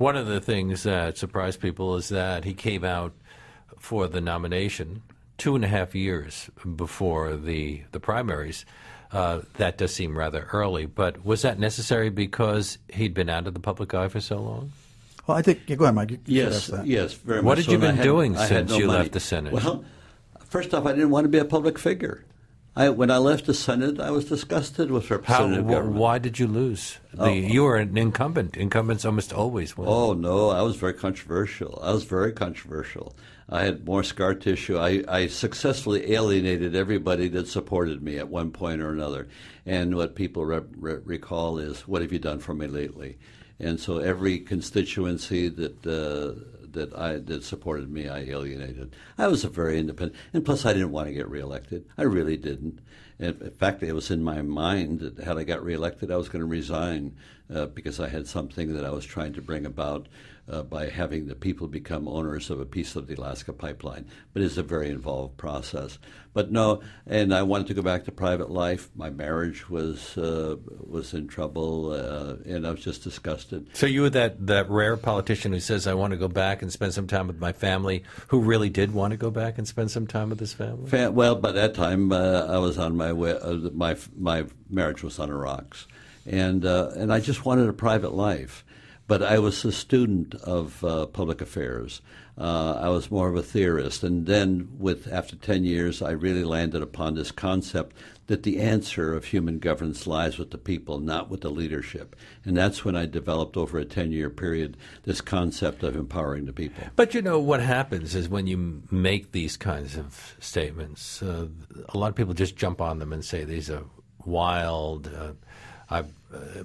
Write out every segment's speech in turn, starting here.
One of the things that surprised people is that he came out for the nomination 2.5 years before the primaries. That does seem rather early, but was that necessary because he'd been out of the public eye for so long? Well, I think, go ahead, Mike. Yes, very much. What had you been doing I since no you money. left the Senate? Well, first off, I didn't want to be a public figure. When I left the Senate, I was disgusted with representative government. Why did you lose? You were an incumbent. Incumbents almost always win. Oh, no, I was very controversial. I had more scar tissue. I successfully alienated everybody that supported me at one point or another. And what people recall is, what have you done for me lately? And so every constituency that supported me, I alienated. I was a very independent, and plus I didn't want to get reelected. I really didn't. And in fact, it was in my mind that had I got reelected, I was going to resign because I had something that I was trying to bring about by having the people become owners of a piece of the Alaska pipeline. But it's a very involved process. But no, and I wanted to go back to private life. My marriage was in trouble, and I was just disgusted. So you were that rare politician who says, I want to go back and spend some time with my family, who really did want to go back and spend some time with his family? Well, by that time, I was on my way. My marriage was on the rocks. And I just wanted a private life. But I was a student of public affairs. I was more of a theorist. And then after 10 years, I really landed upon this concept that the answer of human governance lies with the people, not with the leadership. And that's when I developed over a 10-year period this concept of empowering the people. But you know, what happens is when you make these kinds of statements, a lot of people just jump on them and say these are wild. I've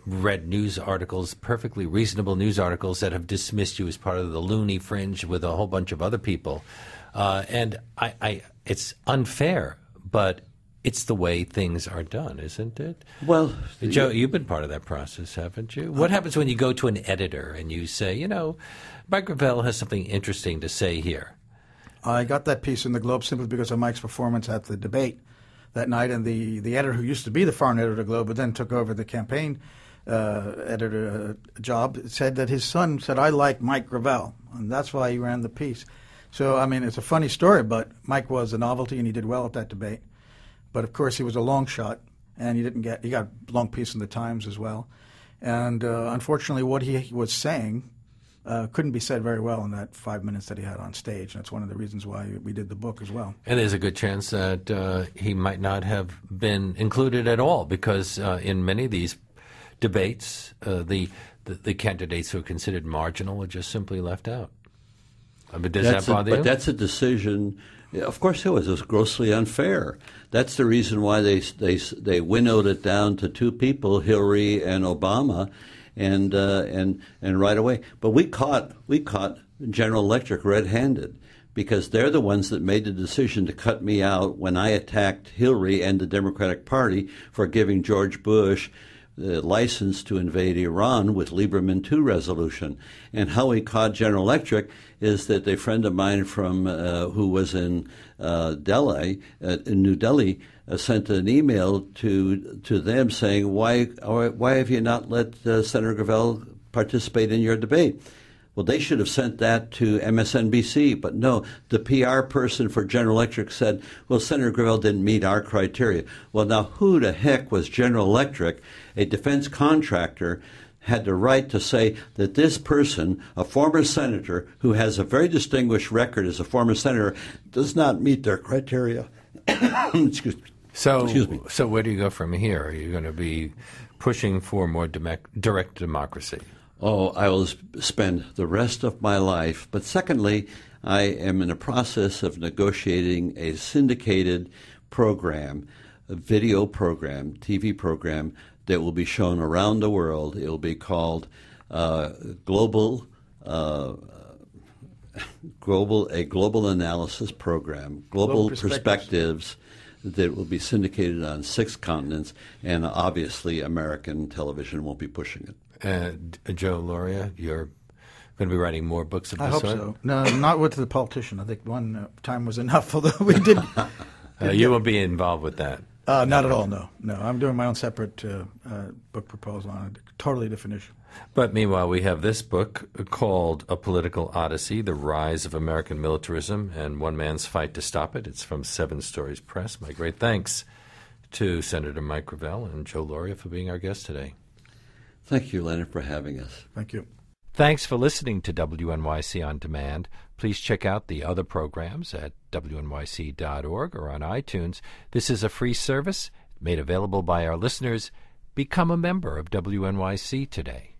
read news articles, perfectly reasonable news articles, that have dismissed you as part of the loony fringe with a whole bunch of other people. And it's unfair, but it's the way things are done, isn't it? Well, Joe, you've been part of that process, haven't you? What happens when you go to an editor and you say, you know, Mike Gravel has something interesting to say here? I got that piece in the Globe simply because of Mike's performance at the debate that night, and the editor who used to be the foreign editor of the Globe but then took over the campaign editor job said that his son said, I like Mike Gravel, and that's why he ran the piece. So, I mean, it's a funny story, but Mike was a novelty and he did well at that debate. But, of course, he was a long shot, and he got a long piece in the Times as well. And unfortunately, what he was saying couldn't be said very well in that 5 minutes that he had on stage. That's one of the reasons why we did the book as well. And there's a good chance that he might not have been included at all, because in many of these debates, the candidates who are considered marginal were just simply left out. I mean, does that bother you? But that's a decision. Of course it was. It was grossly unfair. That's the reason why they winnowed it down to two people, Hillary and Obama, and right away. But we caught General Electric red-handed, because they're the ones that made the decision to cut me out when I attacked Hillary and the Democratic Party for giving George Bush the license to invade Iran with Lieberman II resolution. And how we caught General Electric is that a friend of mine from who was in New Delhi, sent an email to them saying, why have you not let Senator Gravel participate in your debate? Well, they should have sent that to MSNBC, but no, the PR person for General Electric said, well, Senator Gravel didn't meet our criteria. Well, now who the heck was General Electric? A defense contractor had the right to say that this person, a former senator who has a very distinguished record as a former senator, does not meet their criteria. Excuse me. So where do you go from here? Are you going to be pushing for more direct democracy? Oh, I will spend the rest of my life. But secondly, I am in the process of negotiating a syndicated program, a video program, TV program, that will be shown around the world. It will be called Global Analysis Program, Global Perspectives, that will be syndicated on 6 continents, and obviously American television won't be pushing it. Joe Lauria, you're going to be writing more books of this sort? I hope so. No, not with the politician. I think one time was enough, although we did. You will be involved with that. Not at all, no. No, I'm doing my own separate book proposal on a totally different issue. But meanwhile, we have this book called A Political Odyssey, The Rise of American Militarism and One Man's Fight to Stop It. It's from Seven Stories Press. My great thanks to Senator Mike Gravel and Joe Lauria for being our guest today. Thank you, Leonard, for having us. Thank you. Thanks for listening to WNYC On Demand. Please check out the other programs at wnyc.org or on iTunes. This is a free service made available by our listeners. Become a member of WNYC today.